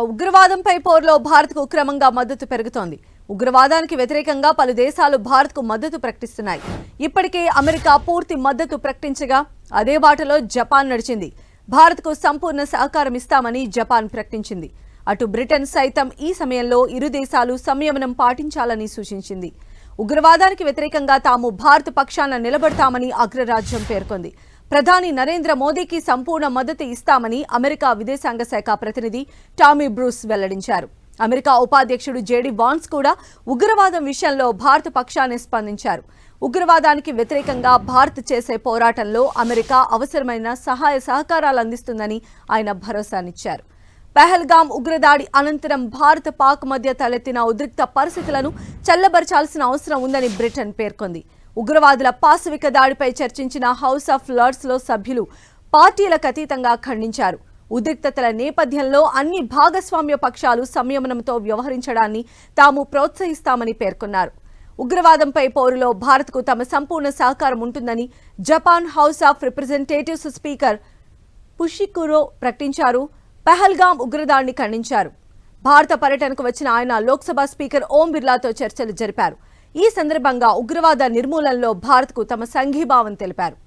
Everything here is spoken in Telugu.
ఉగ్రవాదంపై పోరులో భారత్కు క్రమంగా మద్దతు పెరుగుతోంది. ఉగ్రవాదానికి వ్యతిరేకంగా పలు దేశాలు భారత్కు మద్దతు ప్రకటిస్తున్నాయి. ఇప్పటికే అమెరికా పూర్తి మద్దతు ప్రకటించగా అదే బాటలో జపాన్ నడిచింది. భారత్కు సంపూర్ణ సహకారం ఇస్తామని జపాన్ ప్రకటించింది. అటు బ్రిటన్ సైతం ఈ సమయంలో ఇరు దేశాలు సంయమనం పాటించాలని సూచించింది. ఉగ్రవాదానికి వ్యతిరేకంగా తాము భారత్ పక్షాన నిలబడతామని అగ్రరాజ్యం పేర్కొంది. ప్రధాని నరేంద్ర మోదీకి సంపూర్ణ మద్దతు ఇస్తామని అమెరికా విదేశాంగ శాఖ ప్రతినిధి టామీ బ్రూస్ వెల్లడించారు. అమెరికా ఉపాధ్యక్షుడు జేడీ వాన్స్ కూడా ఉగ్రవాదం విషయంలో భారత పక్షాన్ని స్పందించారు. ఉగ్రవాదానికి వ్యతిరేకంగా భారత్ చేసే పోరాటంలో అమెరికా అవసరమైన సహాయ సహకారాలు అందిస్తుందని ఆయన భరోసానిచ్చారు. పహల్గామ్ ఉగ్రదాడి అనంతరం భారత్ పాక్ మధ్య తలెత్తిన ఉద్రిక్త పరిస్థితులను చల్లబరచాల్సిన అవసరం ఉందని బ్రిటన్ పేర్కొంది. ఉగ్రవాదుల పాశవిక దాడిపై చర్చించిన హౌస్ ఆఫ్ లార్డ్స్ లో సభ్యులు పార్టీలకు అతీతంగా ఖండించారు. ఉద్రిక్తతల నేపథ్యంలో అన్ని భాగస్వామ్య పక్షాలు సంయమనంతో వ్యవహరించడాన్ని తాము ప్రోత్సహిస్తామని పేర్కొన్నారు. ఉగ్రవాదంపై పోరులో భారత్కు తమ సంపూర్ణ సహకారం ఉంటుందని Japan house of representatives speaker Fukushiro ప్రకటించారు. పహల్గామ్ ఉగ్రదాడిని ఖండించారు. భారత పర్యటనకు వచ్చిన ఆయన లోక్సభ స్పీకర్ ఓం బిర్లాతో చర్చలు జరిపారు. ఈ సందర్భంగా ఉగ్రవాద నిర్మూలనలో భారత్కు తమ సంఘీభావం తెలిపారు.